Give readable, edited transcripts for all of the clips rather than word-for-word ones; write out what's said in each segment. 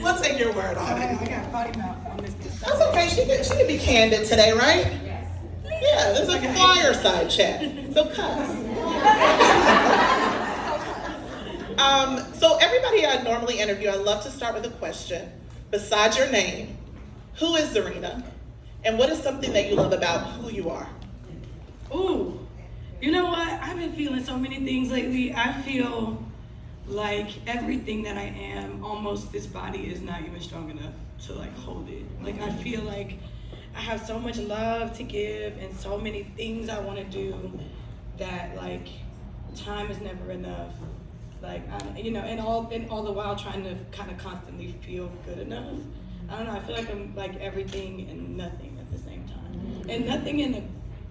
We'll take your word on it. I got potty mouth on this. That's okay. She can be candid today, right? Yes. Yeah, this is a fireside chat. So cuss. So everybody I normally interview, I love to start with a question. Besides your name, who is Zerina? And what is something that you love about who you are? Ooh, you know what? I've been feeling so many things lately. I feel like everything that I am, almost this body is not even strong enough to like hold it. Like I feel like I have so much love to give and so many things I want to do that like time is never enough. Like and all the while trying to kind of constantly feel good enough. I don't know. I feel like I'm like everything and nothing at the same time, and nothing in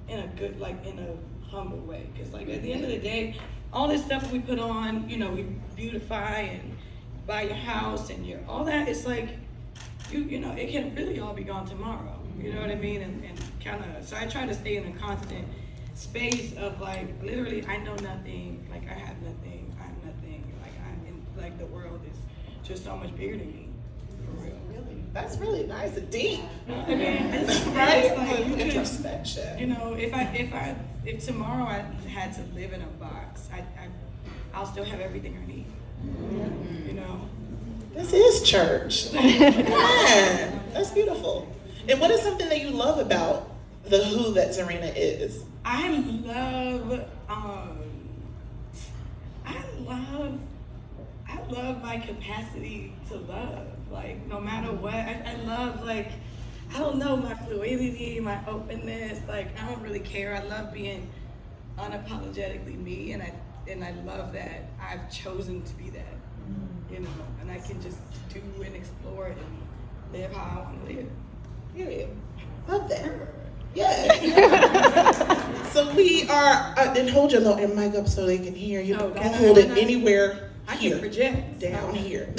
a good like in a humble way. Because like at the end of the day, all this stuff we put on, we beautify and buy your house and all that. It's like it can really all be gone tomorrow. You know what I mean? And kind of. So I try to stay in a constant space of like literally I know nothing. Like I have nothing. Like the world is just so much bigger than me, for real. Really, that's really nice and deep. I mean, it's right? It's like Introspection. If tomorrow I had to live in a box, I'll still have everything I need. This is church. Man, that's beautiful. And what is something that you love about the who that Zerina is? I love my capacity to love, like no matter what. I love like, I don't know, my fluidity, my openness, like I don't really care. I love being unapologetically me, and I love that I've chosen to be that, and I can just do and explore and live how I want to live. Period. Love that. Yeah. So we are, and hold your mic up so they can hear you. Don't hold it anywhere. I here, can project down here.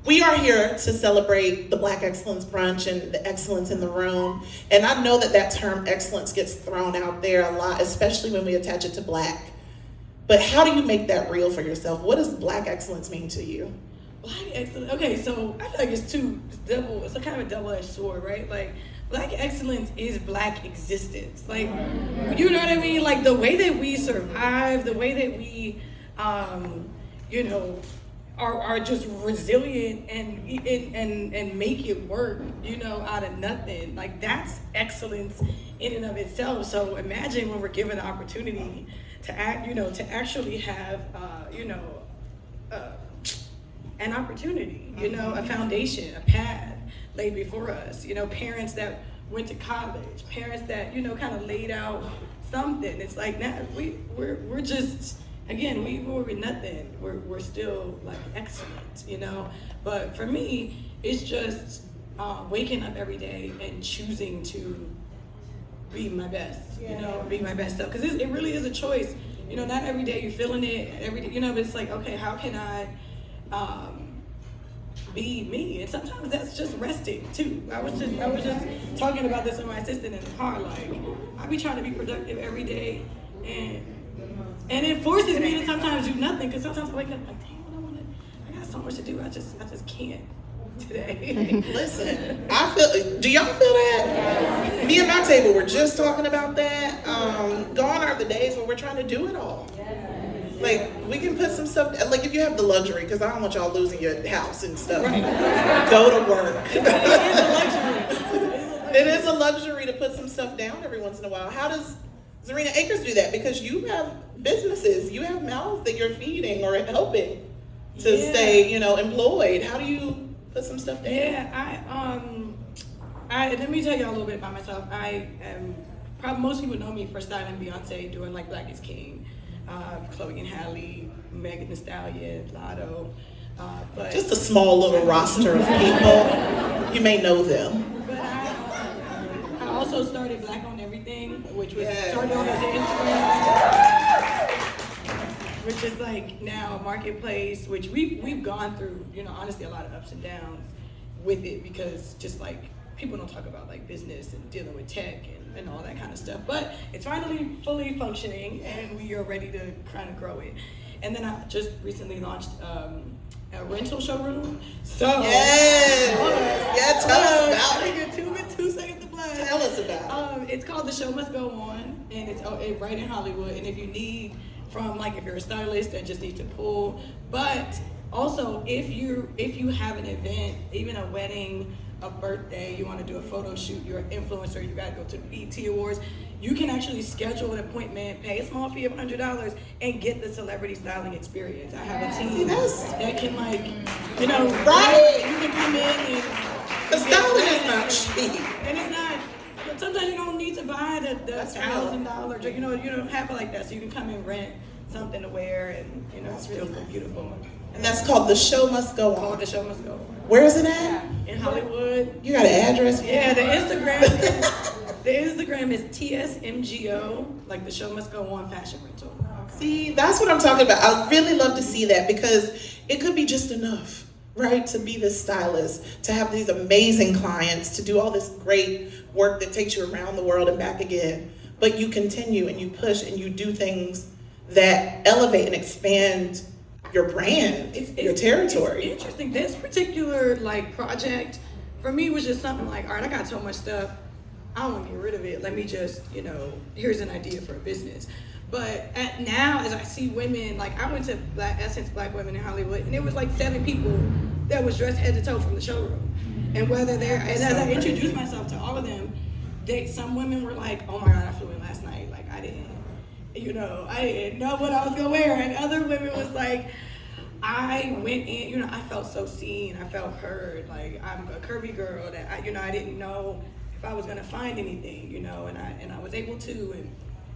We are here to celebrate the Black Excellence Brunch and the excellence in the room. And I know that term excellence gets thrown out there a lot, especially when we attach it to Black. But how do you make that real for yourself? What does Black excellence mean to you? Black excellence. Okay, so I feel like it's a kind of a double-edged sword, right? Like Black excellence is Black existence. Like, you know what I mean? Like the way that we survive, the way that we, are just resilient and make it work, out of nothing. Like that's excellence in and of itself. So imagine when we're given the opportunity to to actually have, an opportunity, a foundation, a path laid before us. Parents that went to college, parents that kind of laid out something. It's like now we're just, again, we were with nothing. We're still like excellent, But for me, it's just waking up every day and choosing to be my best, be my best self. Because it really is a choice. Not every day you're feeling it. Every day, but it's like, okay, how can I be me? And sometimes that's just resting too. I was just talking about this with my assistant in the car. Like I be trying to be productive every day, and it forces me to sometimes do nothing. Because sometimes I wake up like, damn, I got so much to do. I just can't today. Listen, do y'all feel that? Me and my table were just talking about that. Gone are the days when we're trying to do it all. Like, we can put some stuff, like if you have the luxury, because I don't want y'all losing your house and stuff. Right. Go to work. It is a luxury to put some stuff down every once in a while. How does Zerina Akers do that? Because you have businesses, you have mouths that you're feeding or helping to stay, employed. How do you put some stuff down? Yeah, let me tell you a little bit about myself. I am, probably most people know me for styling Beyonce, doing like Black is King. Chloe and Halle, Megan Thee Stallion, Lotto, but just a small little roster of people. You may know them. But I also started Black on Everything, which was started on as an Instagram, which is like now a marketplace, which we've gone through, honestly a lot of ups and downs with it, because just like people don't talk about like business and dealing with tech and all that kind of stuff. But it's finally fully functioning and we are ready to kind of grow it. And then I just recently launched a rental showroom. So Yes. Tell us about I it. get 2 seconds to play. Tell us about it. It's called The Show Must Go On, and it's right in Hollywood. And if you need if you're a stylist that just needs to pull, but also if you have an event, even a wedding, a birthday, you want to do a photo shoot, you're an influencer, you got to go to the BET Awards, you can actually schedule an appointment, pay a small fee of $100, and get the celebrity styling experience. I have a team that can right? you can come in and the styling is not cheap, and it's not. Sometimes you don't need to buy the $1,000. You don't have it like that, so you can come and rent something to wear, and it's still beautiful. and that's called The Show Must Go On. The Show Must Go On. Where is it at? In Hollywood. You got an address? Yeah, the Instagram is TSMGO, like The Show Must Go On Fashion Rental. See, that's what I'm talking about. I really love to see that because it could be just enough, right? To be this stylist, to have these amazing clients, to do all this great work that takes you around the world and back again. But you continue and you push and you do things that elevate and expand your brand, your territory. It's interesting. This particular project for me was just something like, all right, I got so much stuff, I don't want to get rid of it. Let me just, here's an idea for a business. But now, as I see women, I went to Black Excellence Black Women in Hollywood, and it was 7 people that was dressed head to toe from the showroom. And and as I introduced myself to all of them, some women were like, oh my God, I flew in last night. I didn't know what I was gonna wear. And other women was like, I went in, I felt so seen, I felt heard. I'm a curvy girl that I didn't know if I was gonna find anything, and I was able to,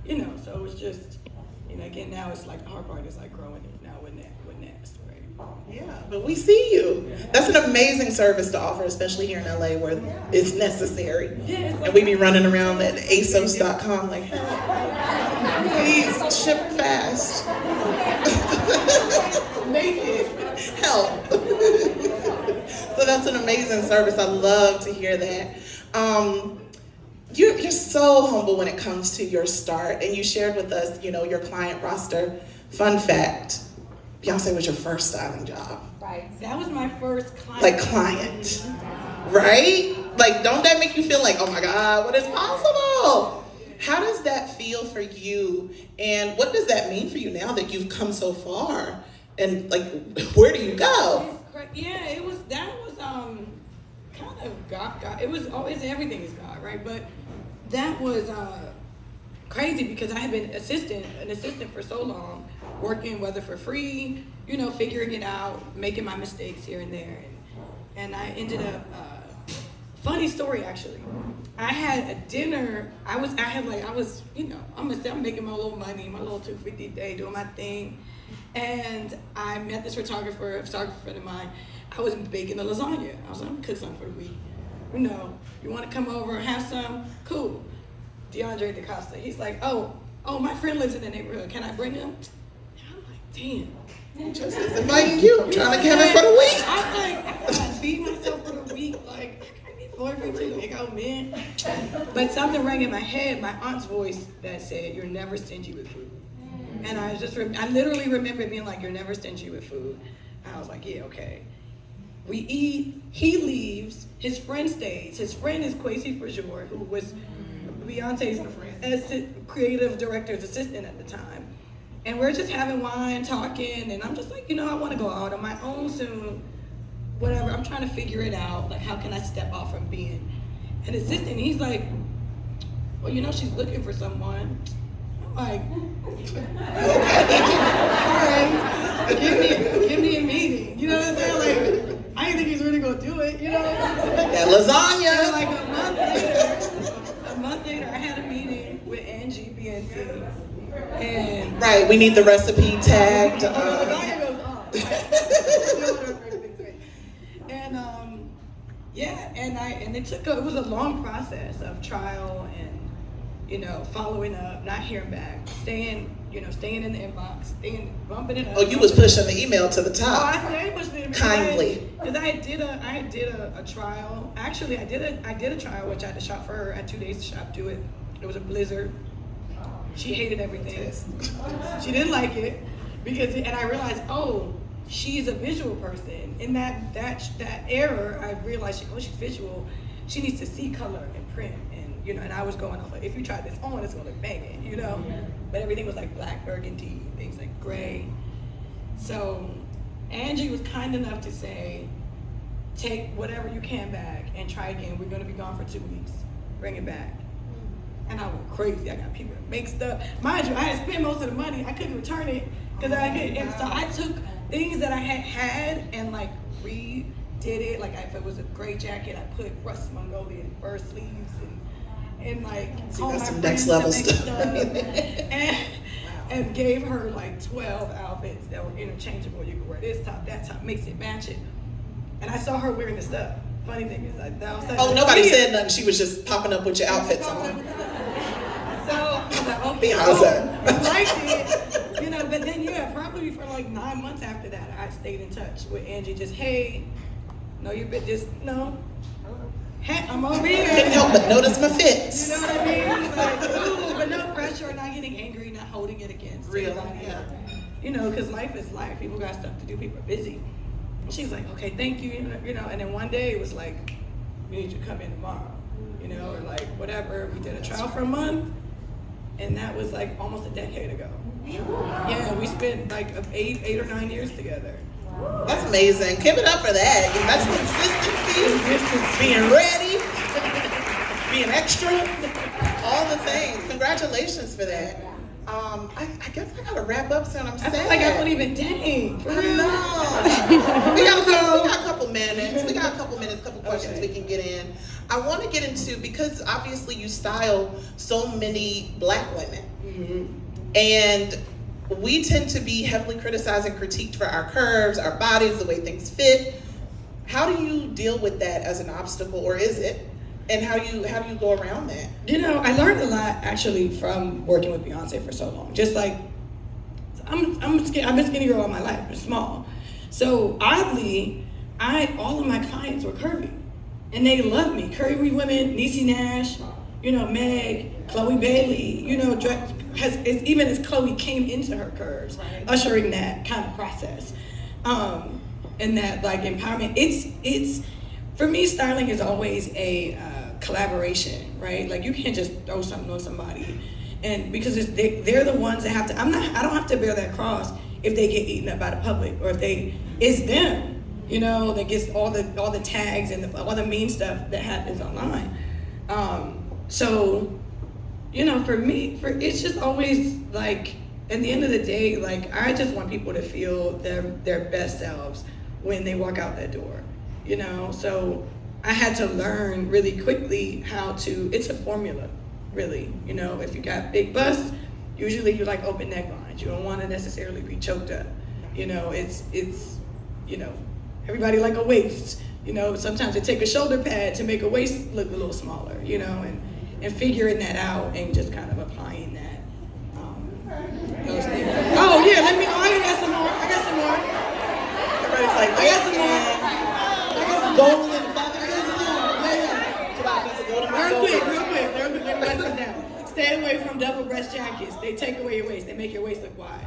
and so it was just, again, now it's the hard part is growing it now with next, right? Yeah, but we see you. That's an amazing service to offer, especially here in LA where it's necessary. Yeah, and we be running around at ASOS.com please ship fast. Make it. Help. So that's an amazing service. I love to hear that. You're so humble when it comes to your start, and you shared with us, your client roster. Fun fact, Beyonce was your first styling job. Right. That was my first client. Client. Right? Don't that make you feel oh my God, what is possible? How does that feel for you? And what does that mean for you now that you've come so far? And where do you go? Yeah, that was kind of God. It was always, everything is God, right? But that was crazy because I had been an assistant for so long, working whether for free, figuring it out, making my mistakes here and there. And I ended up, funny story actually. I had a dinner, I'm making my little money, my little $250 a day, doing my thing. And I met this photographer friend of mine. I was baking a lasagna. I was like, I'm gonna cook something for the week. You wanna come over and have some? Cool. DeAndre DaCosta, he's like, oh, my friend lives in the neighborhood. Can I bring him? And I'm like, damn. Just is inviting you. I'm trying to have it for the week. I'm like, I gotta feed myself for the week. I need boyfriend too, man. But something rang in my head, my aunt's voice that said, you're never stingy with food. And I literally remember being like, you're never stingy with food. And I was like, yeah, okay. We eat, he leaves, his friend stays. His friend is Kwesi Frazier, who was Beyonce's creative director's assistant at the time. And we're just having wine, talking, and I'm just like, I want to go out on my own soon. Whatever, I'm trying to figure it out. How can I step off from being an assistant? And he's like, well, she's looking for someone. I'm like, all right, give me a meeting. You know what I'm saying? I didn't think he's really gonna do it. That lasagna. A month later, I had a meeting with Angie BNC, and right, we need the recipe tagged. And it was a long process of trial and following up, not hearing back, staying in the inbox, bumping it up. Oh, you was pushing the email to the top. Oh, I pushed it kindly. Because I did a trial. Actually, I did a trial which I had to shop for her. I had 2 days to shop to it. It was a blizzard. She hated everything. She didn't like it and I realized, she's a visual person. In that error, I realized, she's visual. She needs to see color and print, and and I was going off like, if you try this on, it's gonna look banging, But everything was like black, burgundy, things like gray. So Angie was kind enough to say, take whatever you can back and try again. We're gonna be gone for 2 weeks. Bring it back. And I went crazy. I got people to make stuff. Mind you, I had spent most of the money. I couldn't return it because and so I took things that I had and like redid it. Like if it was a gray jacket, I put Rust Mongolian fur sleeves and like all my some next level stuff. and gave her like 12 outfits that were interchangeable. You could wear this top, that top, mix it, match it. And I saw her wearing the stuff. Funny thing is, nobody said nothing. She was just popping up with your outfits on. So I was like, okay, I liked it, but then probably for like 9 months after that, I stayed in touch with Angie. Just hey, hey, I'm over here. Couldn't help but notice my fits. You know what I mean? Like, but no pressure, not getting angry, not holding it against. Real, yeah. Because life is life. People got stuff to do. People are busy. She's like, okay, thank you, and then one day it was like, we need you to come in tomorrow, or like whatever. We did a trial for a month, and that was like almost a decade ago. Yeah, we spent like 8 or 9 years together. That's amazing. Give it up for that. That's consistency, being ready, being extra, all the things. Congratulations for that. I guess I gotta wrap up soon. I'm sad. I feel like I won't even dang. I know. We got a couple minutes. Couple questions we can get in. I want to get into, because obviously you style so many Black women. Mm-hmm. And we tend to be heavily criticized and critiqued for our curves, our bodies, the way things fit. How do you deal with that as an obstacle, or is it? And how do you go around that? I learned a lot actually from working with Beyonce for so long. Just like I've been skinny girl all my life, but small. So oddly, all of my clients were curvy, and they loved me. Curvy women, Niecy Nash, Meg, Chloe Bailey, even as Chloe came into her curves, ushering that kind of process, and that like empowerment. It's for me, styling is always a collaboration, right? Like you can't just throw something on somebody, and because they're the ones that have to. I don't have to bear that cross if they get eaten up by the public, or if it's them, that gets all the tags and all the mean stuff that happens online. So, for me, it's just always like, at the end of the day, like I just want people to feel their best selves when they walk out that door, So I had to learn really quickly it's a formula, really. If you got big busts, usually you like open necklines. You don't want to necessarily be choked up. It's everybody like a waist. Sometimes they take a shoulder pad to make a waist look a little smaller, and figuring that out and just kind of applying that. Those things. Oh yeah, I got some more. Everybody's like, I got some more. Golden and Real quick, let me write this down. Stay away from double breast jackets. They take away your waist. They make your waist look wide.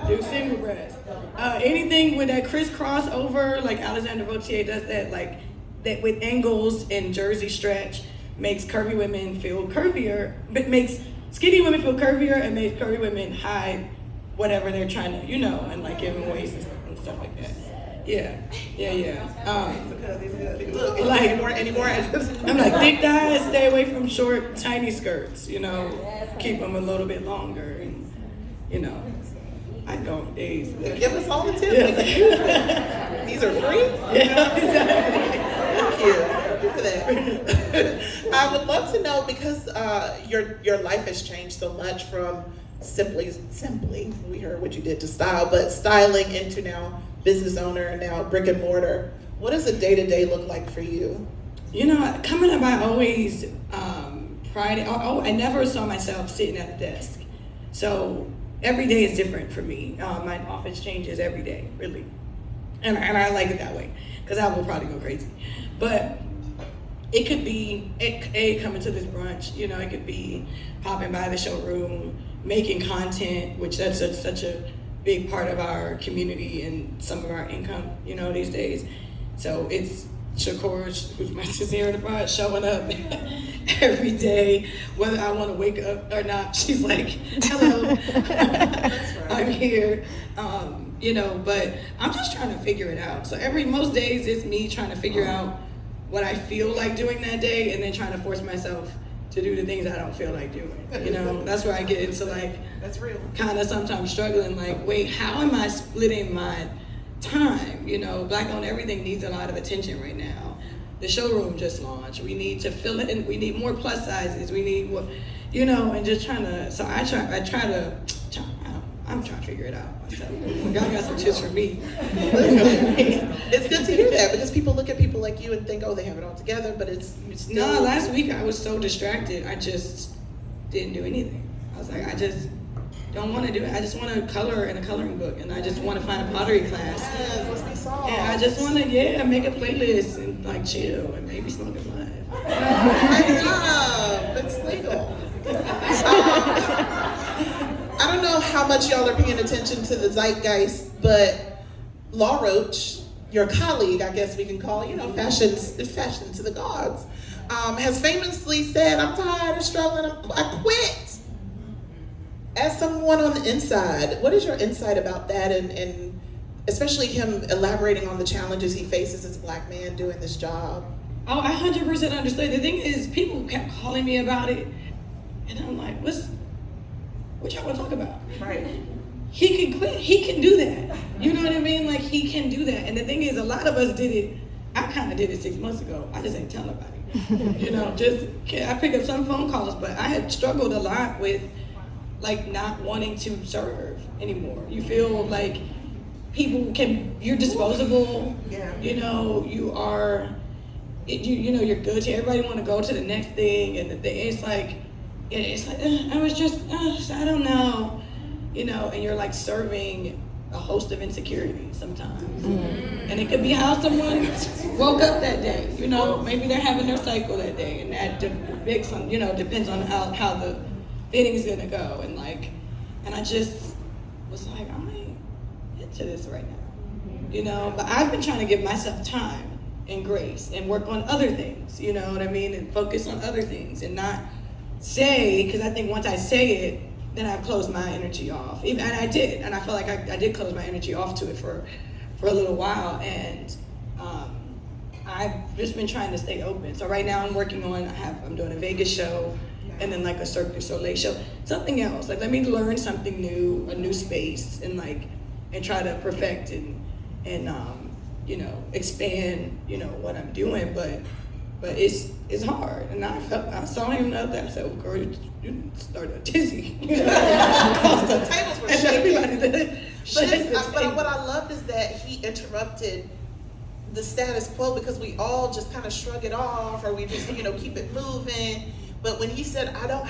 Do single breast. Anything with that crisscross over, like Alexander Vautier does that, like that with angles and jersey stretch, makes curvy women feel curvier, but makes skinny women feel curvier and makes curvy women hide whatever they're trying to, and like give them waist and stuff like that. Yeah. Look, anymore. I'm like, thick thighs, stay away from short, tiny skirts. Keep them a little bit longer, and I go days. Give us all the tips. Yeah. These are free. Yeah, exactly. Thank you for that. I would love to know, because your life has changed so much from simply, we heard what you did to style, but styling into now business owner, now brick and mortar. What does a day-to-day look like for you? Coming up, I always I never saw myself sitting at a desk. So every day is different for me. My office changes every day, really. And I like it that way, because I will probably go crazy. But it could be, coming to this brunch, it could be popping by the showroom, making content, which that's such a big part of our community and some of our income, these days. So it's Shakur, who's my Zerina the bride, showing up every day, whether I want to wake up or not. She's like, hello, I'm here. But I'm just trying to figure it out. So most days it's me trying to figure out what I feel like doing that day, and then trying to force myself to do the things I don't feel like doing. That's where I get into that's real. Kind of sometimes struggling, wait, how am I splitting my time? Black owned everything needs a lot of attention right now. The showroom just launched. We need to fill it in. We need more plus sizes. We need more, and just trying to. So I'm trying to figure it out myself. Y'all got some tips for me. It's good to hear that, because people look at people like you and think, oh, they have it all together, but it's still. No, last week I was so distracted. I just didn't do anything. I was like, I just don't want to do it. I just want to color in a coloring book, and I just want to find a pottery class. Yes, let's be soft. And I just want to, make a playlist and chill and maybe smoke a blunt. It's legal. I don't know how much y'all are paying attention to the zeitgeist, but Law Roach, your colleague, I guess we can call, fashion to the gods, has famously said, I'm tired of struggling, I quit. As someone on the inside, what is your insight about that, and especially him elaborating on the challenges he faces as a Black man doing this job? Oh, I 100% understood. The thing is, people kept calling me about it, and I'm like, what y'all want to talk about? Right. He can quit. He can do that. You know what I mean? He can do that. And the thing is, a lot of us did it. I kind of did it 6 months ago. I just ain't telling nobody. I picked up some phone calls, but I had struggled a lot with not wanting to serve anymore. You feel like you're disposable. Yeah. You are, you're good to everybody. Want to go to the next thing, and it's like I was just, I don't know, and you're serving a host of insecurities sometimes. Mm-hmm. And it could be how someone woke up that day, maybe they're having their cycle that day, and that depends on how the fitting's gonna go, and I just was like, I ain't into this right now, but I've been trying to give myself time and grace and work on other things, and focus on other things, and not say, because I think once I say it, then I've closed my energy off. And I did, and I feel like I did close my energy off to it for a little while, and I've just been trying to stay open. So right now I'm working on, I'm doing a Vegas show, and then a Cirque du Soleil show, something else. Let me learn something new, a new space, and try to perfect and expand, what I'm doing, but it's hard. And I saw him the other day. I said, well, girl, you started a tizzy. The tables were shaking. But what I loved is that he interrupted the status quo, because we all just kind of shrug it off, or we just, keep it moving. But when he said, I don't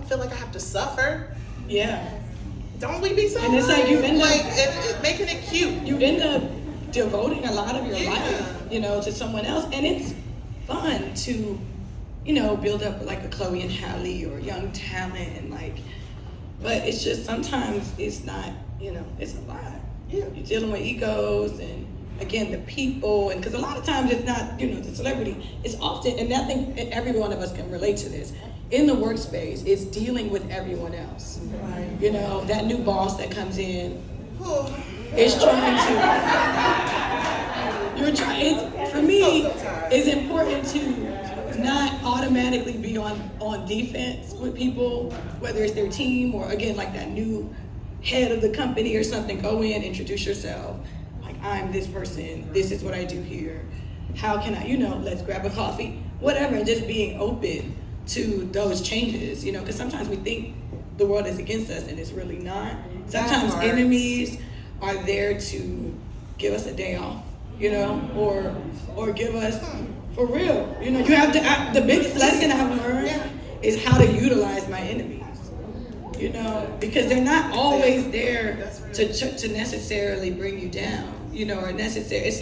feel like I have to suffer. Yeah. Don't we be so? And it's you end up making it cute. You end up devoting a lot of your life, to someone else, and it's fun to, build up a Chloe and Halle or young talent, and but it's just sometimes it's not, it's a lot. Yeah. You're dealing with egos, and again, the people, and because a lot of times it's not, the celebrity, it's often, and I think every one of us can relate to this, in the workspace, it's dealing with everyone else. Right. That new boss that comes in, Oh. is trying to, for me, it's important to not automatically be on defense with people, whether it's their team or, again, that new head of the company or something. Go in, introduce yourself. I'm this person, this is what I do here. How can I, let's grab a coffee, whatever, and just being open to those changes, because sometimes we think the world is against us, and it's really not. Sometimes enemies are there to give us a day off, or give us, for real. You have to, the biggest lesson I've learned is how to utilize my enemies. Because they're not always there to necessarily bring you down, or necessary. It's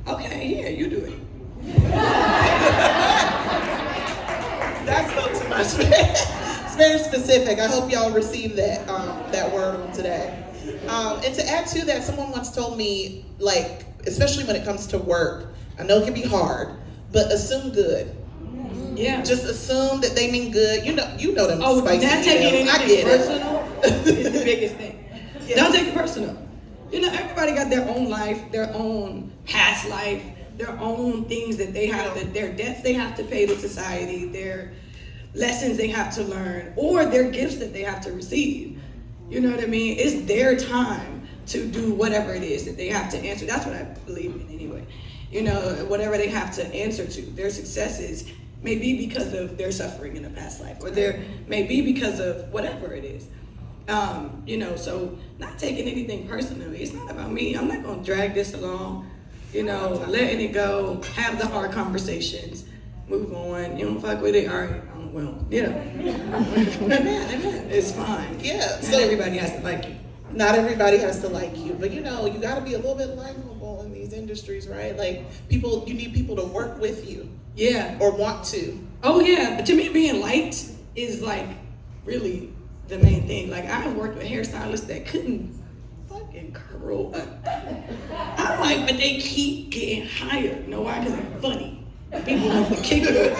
okay, yeah, you do it. That's not too much. It's very specific. I hope y'all receive that word on today. And to add to that, someone once told me, like, especially when it comes to work, I know it can be hard, but assume good. Yeah. Just assume that they mean good. You know them Oh, spicy not taking emails. I anything get personal is the biggest thing. Yeah. Don't take it personal. You know, everybody got their own life, their own past life, their own things that they have to, their debts they have to pay to society, their lessons they have to learn, or their gifts that they have to receive. You know what I mean? It's their time to do whatever it is that they have to answer. That's what I believe in anyway. You know, whatever they have to answer to, their successes may be because of their suffering in a past life, or there may be because of whatever it is. You know, so not taking anything personally. It's not about me. I'm not gonna drag this along. You know, letting it go, have the hard conversations, move on. You don't fuck with it, all right, well, you know. Amen. It's fine. Yeah. So everybody has to like you. Not everybody has to like you, but you know, you got to be a little bit likable in these industries, right? Like you need people to work with you. Yeah. Or want to. Oh yeah, but to me, being liked is like really the main thing. Like I've worked with hairstylists that couldn't fucking curl up. I'm like, but they keep getting hired. You know why? Because they're funny. People like to kick you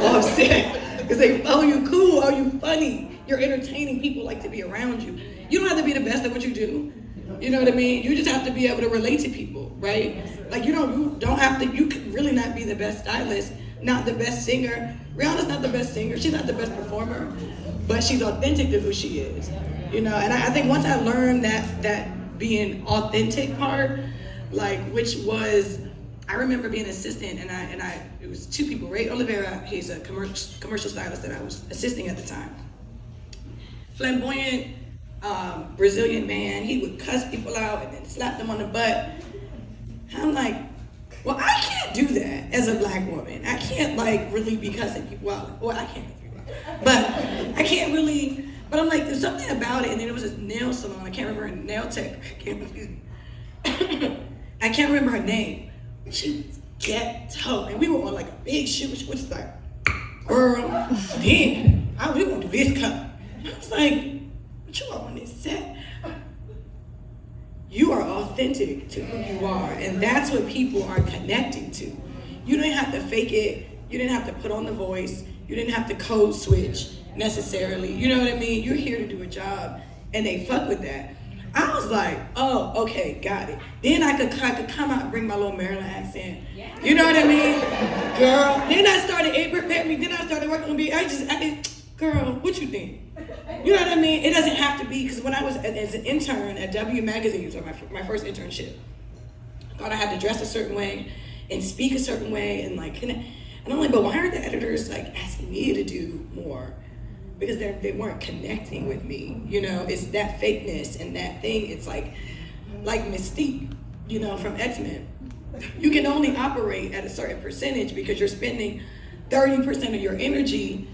off set because they, oh, you cool, oh, you funny. You're entertaining. People like to be around you. You don't have to be the best at what you do. You know what I mean? You just have to be able to relate to people, right? Like you don't have to, you could really not be the best stylist, not the best singer. Rihanna's not the best singer, she's not the best performer, but she's authentic to who she is. You know, and I think once I learned that being authentic part, like which was, I remember being an assistant and I it was two people, Ray Oliveira, he's a commercial stylist that I was assisting at the time. Flamboyant, Brazilian man, he would cuss people out and then slap them on the butt. I'm like, well, I can't do that as a black woman. I can't like really be cussing people out. Well, I can't cuss people out, but I can't really. But I'm like, there's something about it. And then there was this nail salon. I can't remember her nail tech. I can't remember her name. She was ghetto, and we were on like a big shoot, which was like, girl, damn, we gonna do this cut. I was like, what you on this set? You are authentic to who you are, and that's what people are connecting to. You didn't have to fake it. You didn't have to put on the voice. You didn't have to code switch necessarily. You know what I mean? You're here to do a job, and they fuck with that. I was like, oh, okay, got it. Then I could come out and bring my little Maryland accent. You know what I mean? Girl. Then I started, it prepared me. Then I started working on girl, what you think? You know what I mean? It doesn't have to be, because when I was as an intern at W Magazine, so my first internship, I thought I had to dress a certain way and speak a certain way and like connect. And I'm like, but why aren't the editors like asking me to do more? Because they weren't connecting with me. You know, it's that fakeness and that thing. It's like Mystique, you know, from X-Men. You can only operate at a certain percentage because you're spending 30% of your energy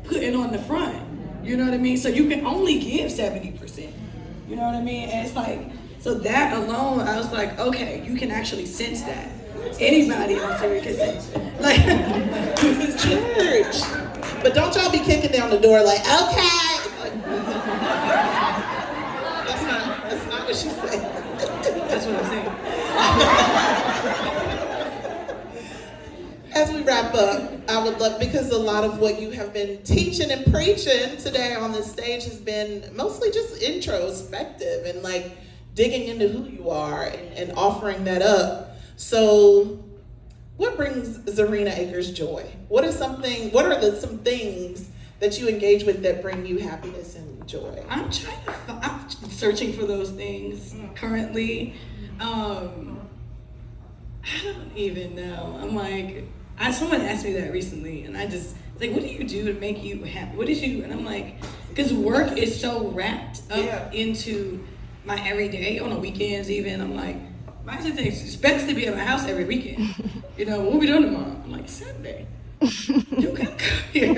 putting on the front. You know what I mean? So you can only give 70%. You know what I mean? And it's like, so that alone, I was like, okay, you can actually sense that. Anybody on TV can sense. Like, this is church. But don't y'all be kicking down the door like, okay. That's not what she said. That's what I'm saying. As we wrap up, I would love, because a lot of what you have been teaching and preaching today on this stage has been mostly just introspective and like digging into who you are and offering that up. So what brings Zerina Akers joy? What are some things that you engage with that bring you happiness and joy? I'm searching for those things currently. I don't even know. I'm like, someone asked me that recently, and I just like, what do you do to make you happy? What did you? And I'm like, because work is so wrapped up into my everyday, on the weekends even. I'm like, my sister expects to be at my house every weekend. You know, what we doing tomorrow? I'm like, Saturday. You gotta come here.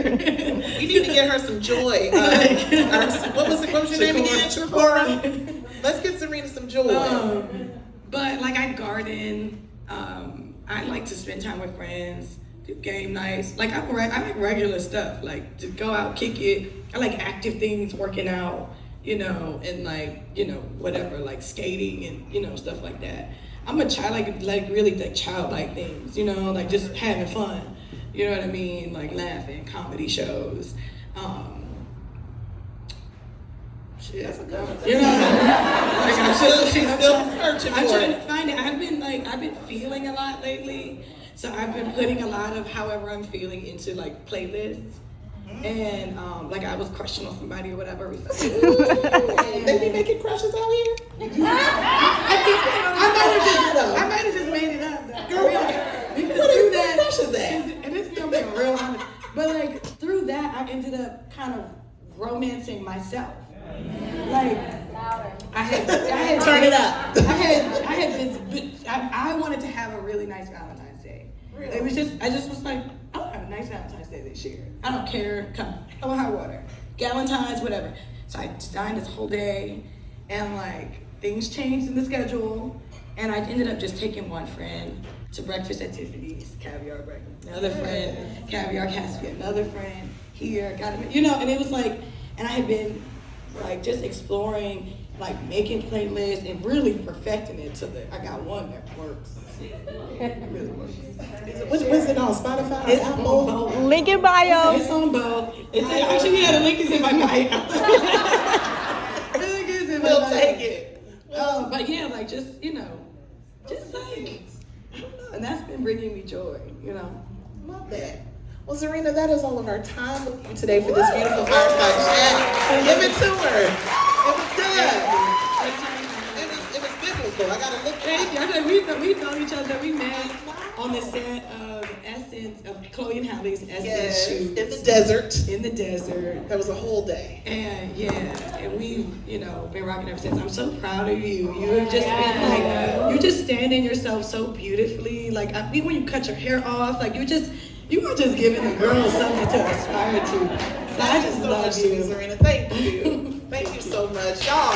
You need to get her some joy. What was your name again? Shakora. Let's get Zerina some joy. But like, I garden. I like to spend time with friends, do game nights. Like I like regular stuff, like to go out, kick it. I like active things, working out, you know, and like, you know, whatever, like skating and, you know, stuff like that. I'm a child, like really like childlike things, you know, like just having fun, you know what I mean? Like laughing, comedy shows. Shit. That's a good one. You know, like I'm still searching I'm for trying it. to find it. I've been feeling a lot lately, so I've been putting a lot of however I'm feeling into like playlists. And like I was crushing on somebody or whatever. They be making crushes out here? I might have just made it up. Though. Really. Because What through is that, crushes at? and it's gonna be real honest. But like through that, I ended up kind of romancing myself. Like I had Turn it up. I wanted to have a really nice Valentine's Day. Really? It was just I just was like, I want to have a nice Valentine's Day this year. I don't care, come hell or high water, Galentine's, whatever. So I designed this whole day, and like things changed in the schedule, and I ended up just taking one friend to breakfast at Tiffany's, caviar breakfast. Another friend, caviar Caspian. Another friend here, got it, you know. And it was like, and I had been like just exploring, like making playlists and really perfecting it to the. I got one that works. It really works. Was it on Spotify? It's Apple? on both. Link in bio. It's on both. It's actually, yeah, the link is in my bio. The link is in my We'll bio. take it. But yeah, like just, you know, just like, I don't know, and that's been bringing me joy, you know. Love that. Well, Zerina, that is all of our time with you today for this beautiful fireside chat. Give it to her. It was good. It was biblical. I gotta look Thank you. I know we've known each other. We met on the set of Essence, of Chloe and Hallie's Essence shoot. In the desert. In the desert. That was a whole day. And yeah, and we've, you know, been rocking ever since. I'm so proud of you. You have just been like, you just standing yourself so beautifully. Like, I mean, when you cut your hair off, like you were just giving the girls something to aspire to. So I just love you. Serena. Thank you. Thank you so much. Y'all.